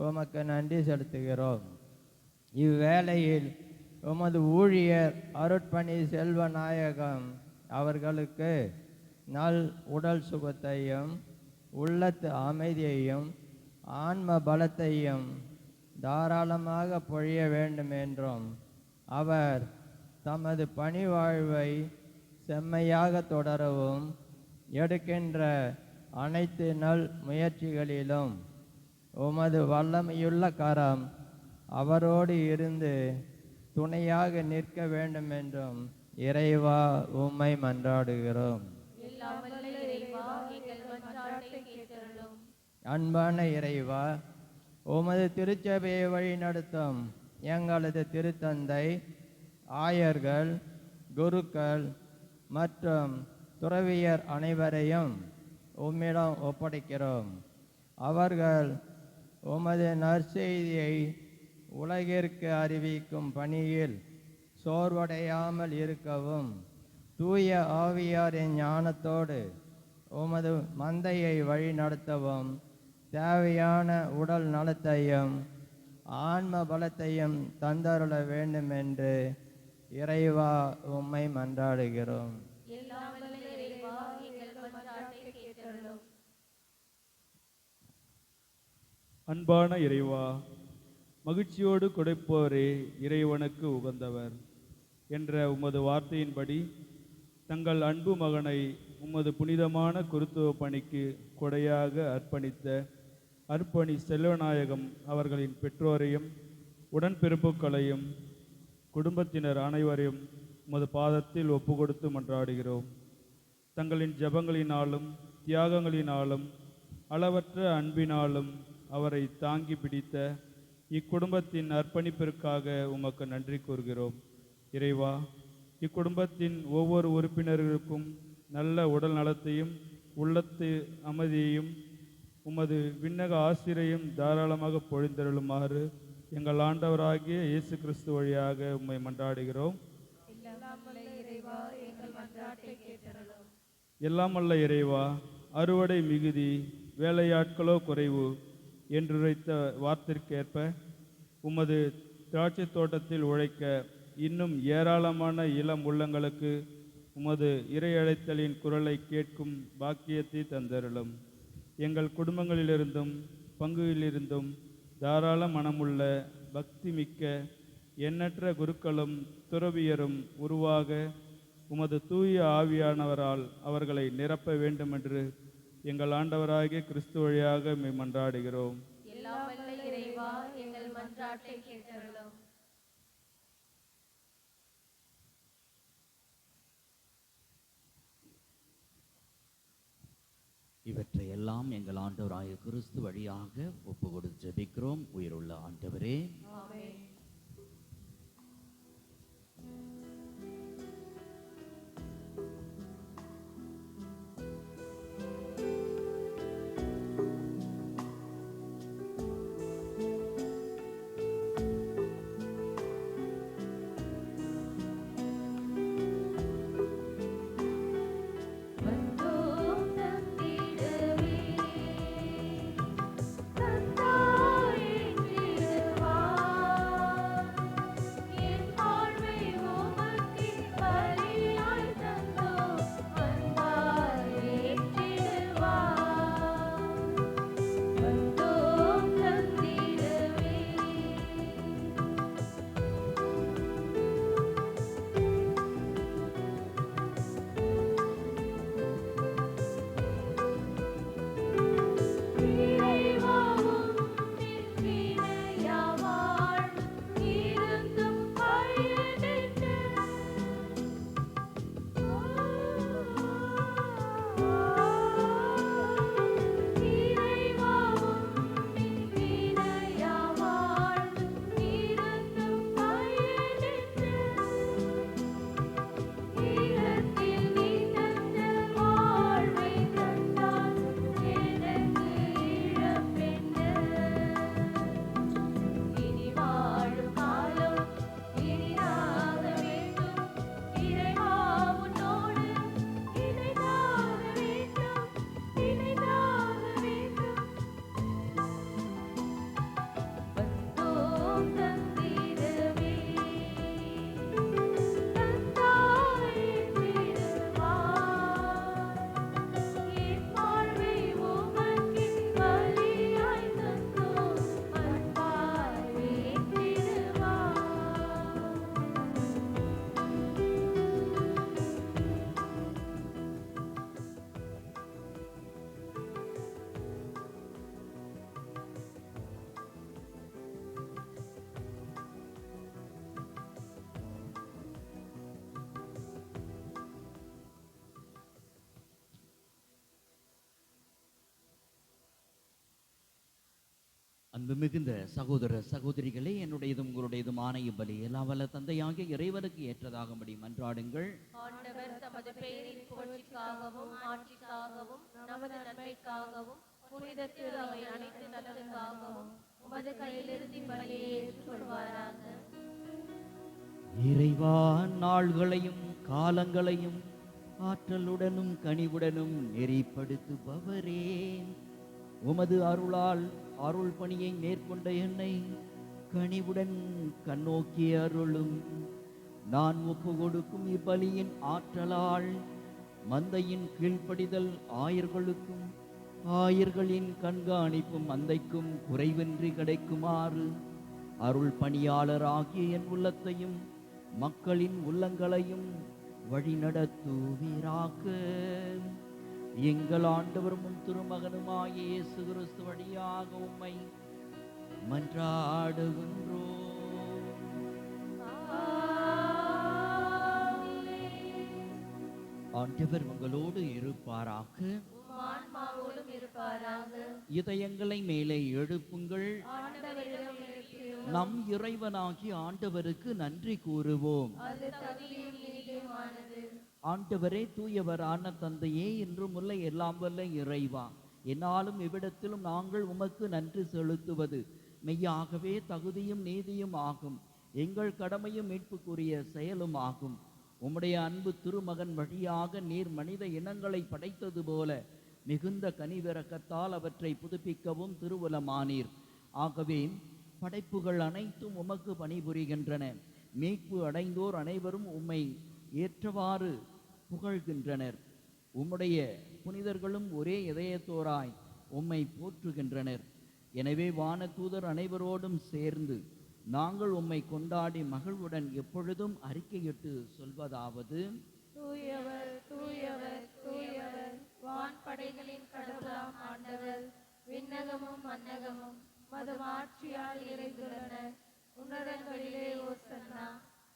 உமக்கு நன்றி செலுத்துகிறோம். இவ்வேளையில் உமது ஊழியர் அருட்பணி செல்வநாயகம் அவர்களுக்கு நல் உடல் சுகத்தையும் உள்ளத்து அமைதியையும் ஆன்ம பலத்தையும் தாராளமாக பொழிய வேண்டும் என்றும் அவர் தமது பணி வாழ்வை செம்மையாக தொடரவும் எடுக்கின்ற அனைத்து நல் முயற்சிகளிலும் உமது வல்லமையுள்ள கரம் அவரோடு இருந்து துணையாக நிற்க வேண்டும் என்றும் இறைவா உம்மை மன்றாடுகிறோம். எல்லாம் வல்ல இறைவா, எங்கள் மன்றாட்டை கேட்டருளும். அன்பான இறைவா, உமது திருச்சபையை வழி நடத்தும் எங்களது திருத்தந்தை, ஆயர்கள், குருக்கள் மற்றும் துறவியர் அனைவரையும் உம்மிடம் ஒப்படைக்கிறோம். அவர்கள் உமது நற்செய்தியை உலகிற்கு அறிவிக்கும் பணியில் சோர்வடையாமல் இருக்கவும், தூய ஆவியாரின் ஞானத்தோடு உமது மந்தையை வழி நடத்தவும் தேவையான உடல் நலத்தையும் ஆன்ம பலத்தையும் தந்தருள வேண்டும் என்று இறைவா உம்மை மன்றாடுகிறோம். எல்லாம் வல்ல இறைவா, எங்கள் மன்றாட்டை கேட்டருளும். அன்பான இறைவா, மகிழ்ச்சியோடு கொடுப்போரே இறைவனுக்கு உகந்தவர் என்ற உமது வார்த்தையின்படி தங்கள் அன்பு மகனை உமது புனிதமான குருத்துவ பணிக்கு கொடையாக அர்ப்பணித்த அர்ப்பணி செல்வநாயகம் அவர்களின் பெற்றோரையும் உடன்பிறப்புகளையும் குடும்பத்தினர் அனைவரையும் உமது பாதத்தில் ஒப்புக்கொடுத்து மன்றாடுகிறோம். தங்களின் ஜெபங்களினாலும் தியாகங்களினாலும் அளவற்ற அன்பினாலும் அவரை தாங்கி பிடித்த இக்குடும்பத்தின் அர்ப்பணிப்பிற்காக உமக்கு நன்றி கூறுகிறோம். இறைவா, இக்குடும்பத்தின் ஒவ்வொரு உறுப்பினர்களுக்கும் நல்ல உடல் நலத்தையும் உள்ளத்து அமைதியையும் உமது விண்ணக ஆசிரையும் தாராளமாக பொழிந்தருளுமாறு எங்கள் ஆண்டவராகிய இயேசு கிறிஸ்து வழியாக உம்மை மன்றாடுகிறோம். எல்லாம் வல்ல இறைவா, எங்கள் மன்றாட்டை கேட்டருளும். எல்லாம் வல்ல இறைவா, அறுவடை மிகுதி வேலையாட்களோ குறைவு என்றுரைத்த வார்த்தைக்கேற்ப உமது திராட்சை தோட்டத்தில் உழைக்க இன்னும் ஏராளமான இளம் உள்ளங்களுக்கு உமது இறையழைத்தலின் குரலை கேட்கும் பாக்கியத்தை தந்தருளும். எங்கள் குடும்பங்களிலிருந்தும் பங்குகளிலிருந்தும் தாராள மனமுள்ள பக்தி மிக்க எண்ணற்ற குருக்களும் துறவியரும் உருவாக உமது தூய ஆவியானவரால் அவர்களை நிரப்ப வேண்டுமென்று எங்கள் ஆண்டவராகிய கிறிஸ்து வழியாக மன்றாடுகிறோம். எல்லாம் வல்ல இறைவா, எங்கள் மன்றாட்டை கேட்டருளும். இவற்றையெல்லாம் எங்கள் ஆண்டவராகிய கிறிஸ்து வழியாக ஒப்பு கொடுத்து ஜெபிக்கிறோம். உயிருள்ள ஆண்டவரே, ஆமென். வந்தோம் தந்திடவே, தந்தாய் என்றிடுவாய். அன்பு மிகுந்த சகோதர சகோதரிகளே, என்னுடையதும் உங்களுடையதுமான இப்பலி எல்லாம் வல்ல தந்தையாகிய இறைவனுக்கு ஏற்றதாகும்படி மன்றாடுங்கள். ஆண்டவர் தமது பெயரின் புகழ்ச்சிக்காகவும் ஆட்சிக்காகவும் நமது நன்மைக்காகவும் புனித திரு அவை அனைத்து நலனுக்காகவும் உமது கையிலிருந்து பலியை ஏற்றுக்கொள்வாராக. இறைவா, நாள்களையும் காலங்களையும் ஆற்றலுடனும் கனிவுடனும் நெறிப்படுத்துபவரே, உமது அருளால் அருள் பணியை மேற்கொண்ட என்னை கனிவுடன் கண்ணோக்கி அருளும். நான் ஒப்பு கொடுக்கும் இப்பலியின் ஆற்றலால் மந்தையின் கீழ்ப்படிதல் ஆயர்களுக்கும் ஆயர்களின் கண்காணிப்பும் மந்தைக்கும் குறைவின்றி கிடைக்குமாறு அருள் பணியாளராகிய என் உள்ளத்தையும் மக்களின் உள்ளங்களையும் வழிநடத்துவீராக. எங்கள் ஆண்டவரும் திருமகனுமாகிய இயேசு கிறிஸ்து வழியாக உம்மை மன்றாடுகின்றோம். ஆண்டவர் உங்களோடு இருப்பாராக. ஆன்மாவோடும் இருப்பாராக. இதயங்களை மேலே எழுப்புங்கள். ஆண்டவரிடம் எழுப்பியுள்ளோம். நம் இறைவனாகிய ஆண்டவருக்கு நன்றி கூறுவோம். அது தகுதியும் நீதியுமானது. ஆண்டவரே, தூயவரான தந்தையே, இன்றும் உள்ள எல்லாம் வல்ல இறைவா, என்னாலும் இவ்விடத்திலும் நாங்கள் உமக்கு நன்றி செலுத்துவது மெய்யாகவே தகுதியும் நீதியும் ஆகும். எங்கள் கடமையும் மீட்புக்குரிய செயலும் ஆகும். உம்முடைய அன்பு திருமகன் வழியாக நீர் மனித இனங்களை படைத்தது போல மிகுந்த கனிவிரக்கத்தால் அவற்றை புதுப்பிக்கவும் திருவுலமானீர். ஆகவே படைப்புகள் அனைத்தும் உமக்கு பணிபுரிகின்றன. மீட்பு அடைந்தோர் அனைவரும் உம்மை ஏற்றவாறு புகழ்கின்றனர். உம்முடைய புனிதர்களும் ஒரே இதயத்தோராய் உம்மை போற்றுகின்றனர். எனவே வானதூதர் அனைவரோடும் சேர்ந்து நாங்கள் உம்மை கொண்டாடி மகிழ்வுடன் எப்பொழுதும் அறிக்கையிட்டு சொல்வதாவது: தூயவர் தூயவர் தூயவர், வான்படைகளின் கடவுளாம் ஆண்டவர். விண்ணகமும் மன்னகமும் மது ஆட்சியால் நிறைந்துள்ளன. உன்னதங்களிலே ஓசன்னா.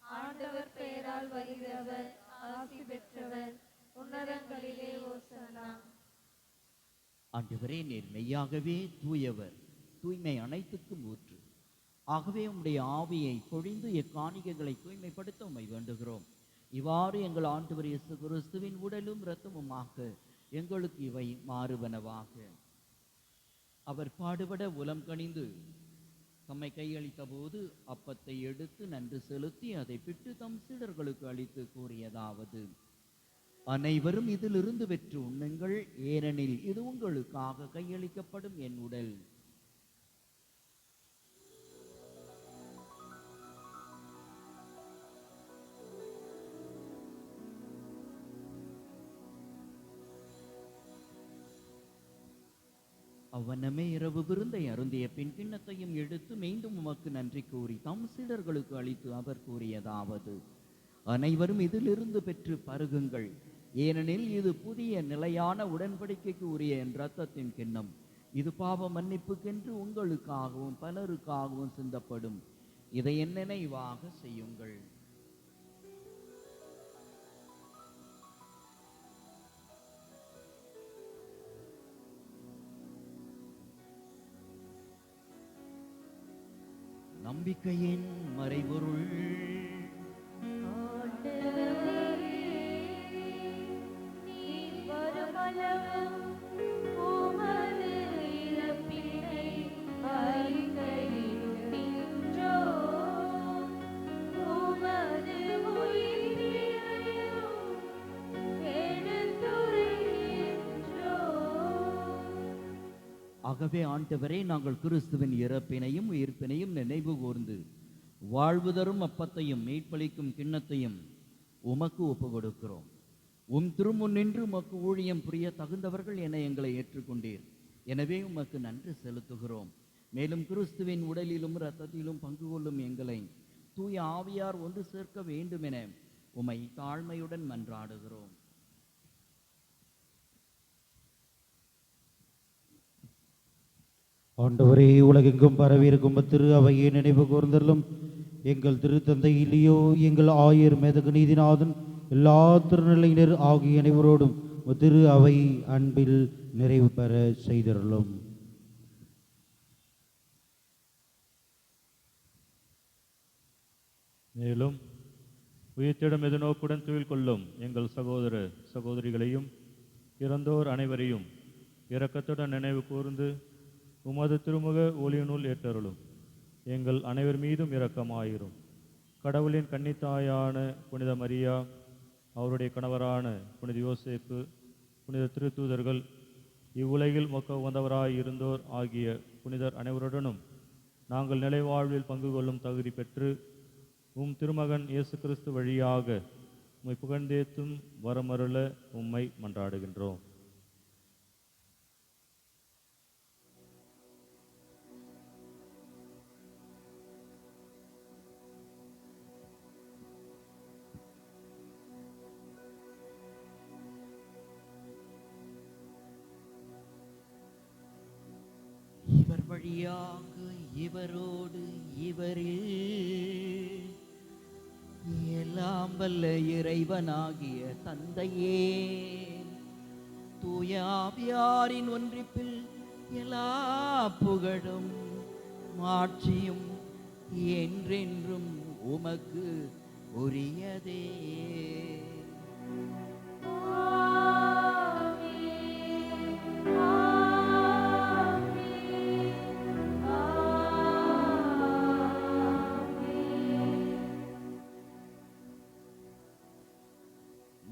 ஆண்டவர் பெயரால் வருகிறவர் ஆசி பெற்றவர். உன்னதங்களிலே ஓசன்னா. ஆண்டவரே, நீர் மெய்யாகவே தூயவர், தூய்மை அனைத்துக்கும் ஊற்று. ஆகவே உம்முடைய ஆவியை பொழிந்து எக்காணிக்கைகளை தூய்மைப்படுத்த உம்மை வேண்டுகிறோம். இவ்வாறு எங்கள் ஆண்டவர் இயேசு கிறிஸ்துவின் உடலும் இரத்தமுமாக எங்களுக்கு இவை மாறுவனவாக. அவர் பாடுபட உலம் கனிந்து தம்மை கையளித்த போது அப்பத்தை எடுத்து நன்றி செலுத்தி அதை பிட்டு தம் சீடர்களுக்கு அளித்து கூறியதாவது: அனைவரும் இதிலிருந்து பெற்று உண்ணுங்கள், ஏனெனில் இது உங்களுக்காக கையளிக்கப்படும் என் உடல். அவ்வண்ணமே இரவு விருந்தை அருந்திய பின் கிண்ணத்தையும் எடுத்து மீண்டும் உமக்கு நன்றி கூறி தம் சீடர்களுக்கு அளித்து அவர் கூறியதாவது: அனைவரும் இதிலிருந்து பெற்று பருகுங்கள், ஏனெனில் இது புதிய நிலையான உடன்படிக்கைக்கு உரிய என் இரத்தத்தின் கிண்ணம். இது பாவ மன்னிப்புக்கென்று உங்களுக்காகவும் பலருக்காகவும் சிந்தப்படும். இதை என் நினைவாக செய்யுங்கள். நம்பிக்கையின் மறைபொருள். ஆகவே ஆண்டவரே, நாங்கள் கிறிஸ்துவின் இறப்பினையும் உயிர்ப்பினையும் நினைவு கூர்ந்து வாழ்வு தரும் அப்பத்தையும் மீட்பளிக்கும் கிண்ணத்தையும் உமக்கு ஒப்பு கொடுக்கிறோம். உம் திருமுன் நின்று உமக்கு ஊழியம் புரிய தகுந்தவர்கள் என எங்களை ஏற்றுக்கொண்டீர். எனவே உமக்கு நன்றி செலுத்துகிறோம். மேலும் கிறிஸ்துவின் உடலிலும் இரத்தத்திலும் பங்கு கொள்ளும் எங்களை தூய ஆவியார் ஒன்று சேர்க்க வேண்டும் என உம்மை தாழ்மையுடன் மன்றாடுகிறோம். ஆண்டவரே, உலகெங்கும் பரவியிருக்கும் திரு அவையை நினைவு கூர்ந்தருளும். எங்கள் திருத்தந்தை இல்லையோ, எங்கள் ஆயர் மேதகு நீதிநாதன், எல்லா திருநிலையினர் ஆகிய அனைவரோடும் திரு அவை அன்பில் நிறைவு பெற செய்தருளும். மேலும் உயிர்த்திடம் எதிர்நோக்குடன் துயில் கொள்ளும் எங்கள் சகோதர சகோதரிகளையும் இறந்தோர் அனைவரையும் இரக்கத்துடன் நினைவு கூர்ந்து உமது திருமுக ஒளியினுள் ஏற்றருளும். எங்கள் அனைவர் மீதும் இரக்கமாயிரும். கடவுளின் கன்னித்தாயான புனித மரியா, அவருடைய கணவரான புனித யோசேப்பு, புனித திருத்தூதர்கள், இவ்வுலகில் மொக்க உகந்தவராய் இருந்தோர் ஆகிய புனிதர் அனைவருடனும் நாங்கள் நிலைவாழ்வில் பங்கு கொள்ளும் தகுதி பெற்று உம் திருமகன் இயேசு கிறிஸ்து வழியாக உம்மை புகழ்ந்தேத்தும் வரமருள உம்மை மன்றாடுகின்றோம். இவர் வழியாக இவரோடு இவரில் எல்லாம் வல்ல இறைவனாகிய தந்தையே, தூய ஆவியாரின் ஒன்றிப்பில் எல்லா புகழும் மாட்சியும் என்றென்றும் உமக்கு உரியதே.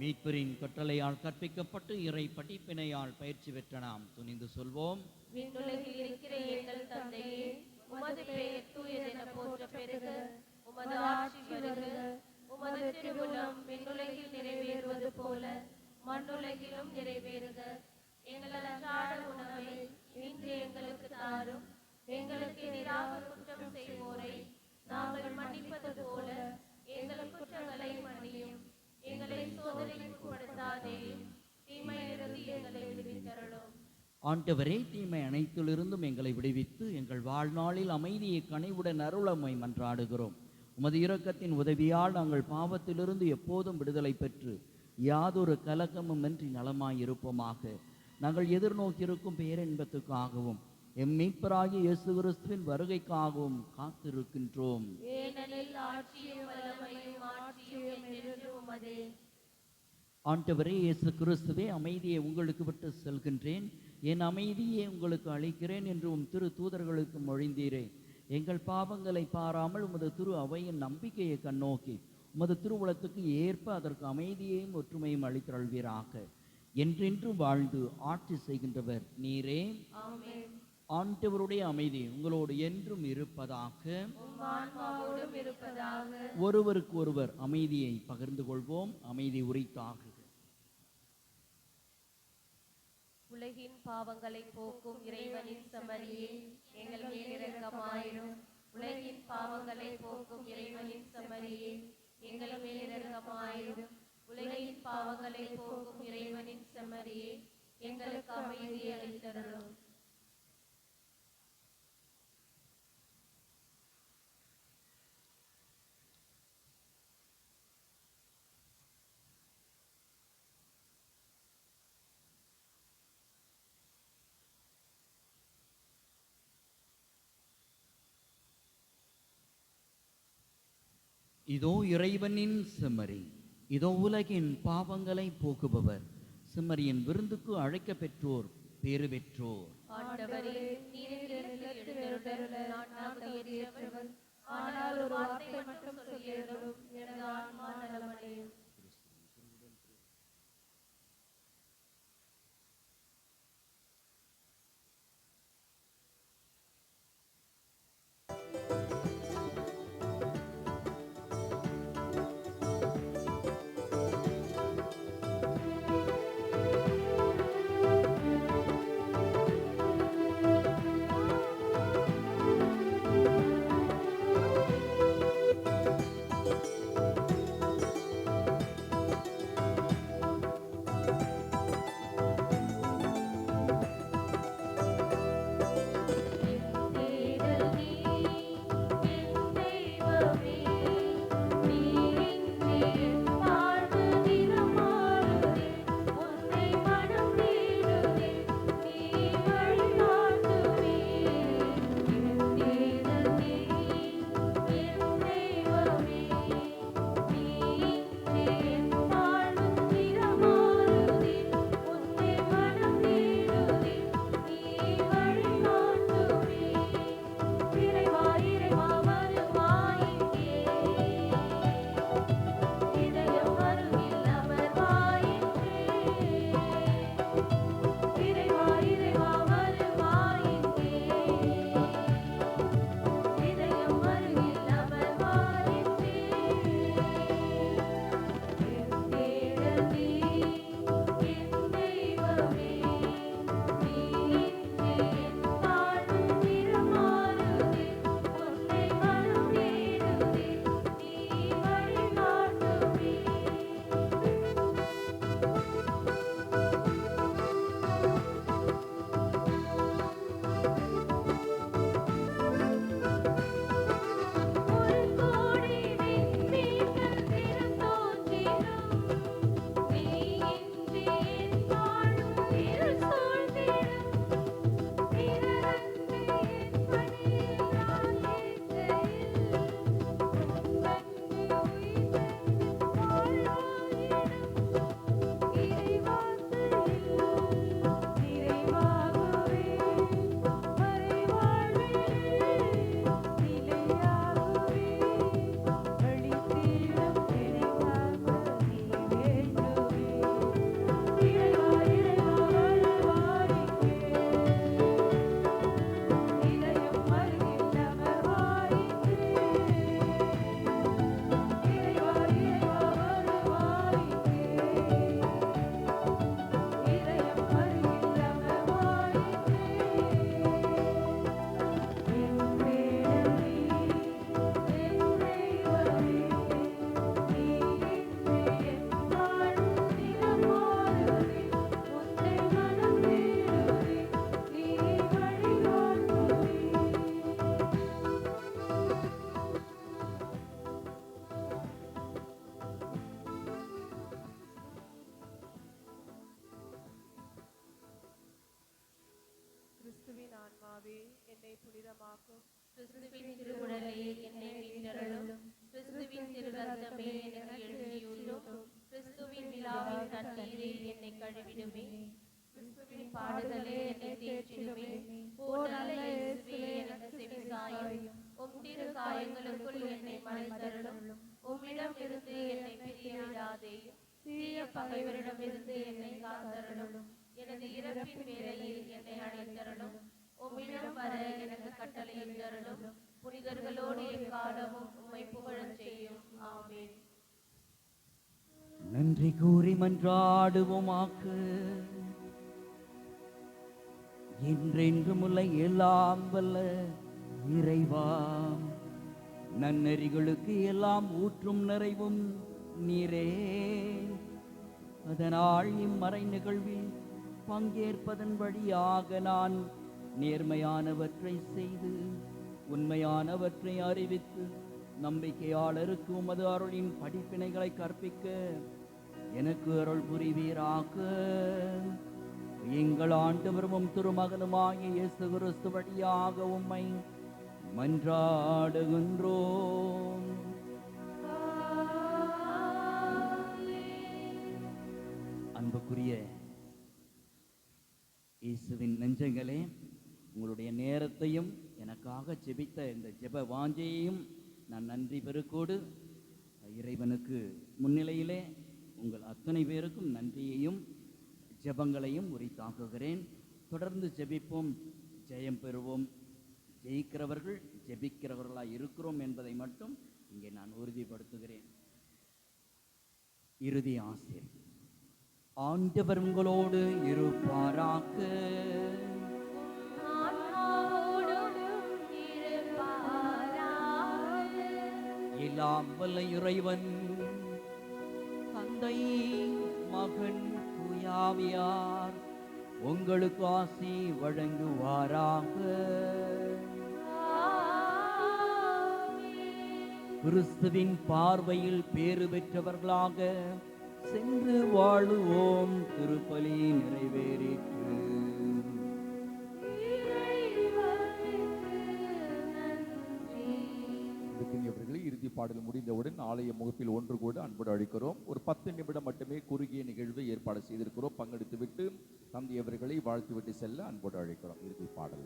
மீட்பரின் கட்டளையால் கற்பிக்கப்பட்டு இறை படிப்பினையால் பயிற்சி பெற்ற நாம் துணிந்து சொல்வோம். விண்ணுலகில் இருக்கிற எங்கள் தந்தையே, உமது பெயர் தூயதென போற்ற பெறுக. உமது ஆட்சி வருக. உமது திருவுளம் விண்ணுலகில் நிறைவேறுவது போல மண்ணுலகிலும் நிறைவேறுக. எங்கள் அன்றாட உணவை இன்று எங்களுக்கு தாரும். எங்களுக்கு எதிராக குற்றம் செய்வோரை நாங்கள் மன்னிப்பது போல எங்கள் குற்றங்களை மன்னியும். எங்களை சோதனைக்கு உட்படுத்தாதேயும், தீமையிலிருந்து எங்களை விடுவித்தருளும். ஆண்டவரே, தீமை அனைத்திலிருந்தும் எங்களை விடுவித்து எங்கள் வாழ்நாளில் அமைதியை கனிவுடன் அருளமை மன்றாடுகிறோம். உமது இரக்கத்தின் உதவியால் நாங்கள் பாவத்திலிருந்து எப்போதும் விடுதலை பெற்று யாதொரு கலக்கமும் இன்றி நலமாயிருப்போமாக. நாங்கள் எதிர்நோக்கியிருக்கும் பேரின்பத்துக்காகவும் எம் மீட்பராகிய இயேசு கிறிஸ்துவின் வருகைக்காகவும் காத்திருக்கின்றோம். ஏனெனில் ஆட்சியும் வல்லமையும் ஆட்சியும் என்றென்றும் உமதே. ஆண்டவரே இயேசு கிறிஸ்துவே, அமைதியை உங்களுக்கு விட்டு செல்கின்றேன், என் அமைதியை உங்களுக்கு அளிக்கிறேன் என்று உம் திரு தூதர்களுக்கு மொழிந்தீரே. எங்கள் பாவங்களை பாராமல் உமது திரு அவையின் நம்பிக்கையை கண்ணோக்கி உமது திருவுளத்துக்கு ஏற்ப அதற்கு அமைதியையும் ஒற்றுமையும் அளித்தருள்வீராக. என்றென்றும் வாழ்ந்து ஆட்சி செய்கின்றவர் நீரே. ஆமென். ஆண்டவருடைய அமைதி உங்களோடு என்றும் இருப்பதாக. உம் ஆன்மாவோடும் இருப்பதாக. ஒருவருக்கு ஒருவர் அமைதியை பகிர்ந்து கொள்வோம். அமைதி உரித்தாகுக. உலகின் பாவங்களை போக்கும் இறைவனின் செம்மறியே, எங்கள் மேல் இரக்கமாயிரும். உலகின் பாவங்களை போக்கும் இறைவனின் செம்மறியே, எங்கள் மேல் இரக்கமாயிரும். உலகின் பாவங்களை போக்கும் இறைவனின் செம்மறியே, எங்களுக்கு அமைதி அளித்தருளும். இதோ இறைவனின் செம்மறி, இதோ உலகின் பாவங்களை போக்குபவர். செம்மறியின் விருந்துக்கு அழைக்க பெற்றோர் பேறு பெற்றோர். ஆண்டவரே, நீர் எழுந்தருள நான் தகுதியற்றவன். ஆனால் ஒரு வார்த்தை மட்டும் சொல்லியருளும், எனது ஆன்மா நலமடையும். ஆவி என்னை புனிதமாக்கும். கிறிஸ்துவின் திருவுடலே என்னை மீட்டருளும். கிறிஸ்துவின் திருரத்தமே எனக்கு எழுதியுள்ளோம். கிறிஸ்துவின் விழாவின் தண்ணீரே என்னை கழுவிடுமே. கிறிஸ்துவின் பாடுதலே என்னை தேற்றிடுமே. போர்நல்ல இயேசுவே எனக்கு செவிசாயும். உம் திரு காயங்களுக்குள் என்னை மறைத்தருளும். உம்மிடம் இருந்து என்னை பிரிய விடாதேயும். தீய பகைவரிடமிருந்து என்னை காத்தருளும். எனது இறப்பின் வேளையில் என்னை அழைத்தருளும். உம்மிடம் வர எனக்கு கட்டளையிட்டருளும். புனிதர்களோடு எக்காலமும் உம்மை புகழச் செய்யும். ஆமென். நன்றி கூறி மன்றாடுவோமாக்கு. என்றென்றும் உள்ள எல்லாம் வல்ல இறைவா, நன்னெறிகளுக்கு எல்லாம் ஊற்றும் நிறைவும் நீரே. அதனால் இம்மறை நிகழ்வில் பங்கேற்பதன் வழியாக நான் நேர்மையானவற்றை செய்து உண்மையானவற்றை அறிவித்து நம்பிக்கையாளருக்கு உமது அருளின் படிப்பினைகளை கற்பிக்க எனக்கு அருள் புரிவீராக. எங்கள் ஆண்டவரும் திருமகனுமாகிய இயேசு கிறிஸ்து வழியாக உம்மை மன்றாடுகின்றோம். அன்புக்குரிய இயேசுவின் நெஞ்சங்களே, உங்களுடைய நேரத்தையும் எனக்காக ஜெபித்த இந்த ஜெப வாஞ்சையையும் நான் நன்றி பெருக்கோடு இறைவனுக்கு முன்னிலையிலே உங்கள் அத்தனை பேருக்கும் நன்றியையும் ஜெபங்களையும் உரித்தாக்குகிறேன். தொடர்ந்து ஜெபிப்போம், ஜெயம் பெறுவோம். ஜெயிக்கிறவர்கள் ஜெபிக்கிறவர்களாக இருக்கிறோம் என்பதை மட்டும் இங்கே நான் உறுதிப்படுத்துகிறேன். இறுதி ஆசை. ஆண்டவர் உங்களோடு இருப்பாராக. எல்லாம் வல்ல இறைவன் தந்தை, மகன், தூயாவியார் உங்களுக்கு ஆசி வழங்குவாராக. கிறிஸ்துவின் பார்வையில் பேறு பெற்றவர்களாக சென்று வாழுவோம். திருப்பலி நிறைவேறிற்று. இறுதி பாடல் முடிந்தவுடன் ஆலய முகப்பில் ஒன்று கூட அன்போடு அழைக்கிறோம். ஒரு 10 நிமிடம் மட்டுமே குறுகிய நிகழ்வை ஏற்பாடு செய்திருக்கிறோம். பங்கெடுத்து விட்டு தந்தையவர்களை வாழ்த்துவிட்டு செல்ல அன்போடு அழைக்கிறோம். இறுதி பாடல்.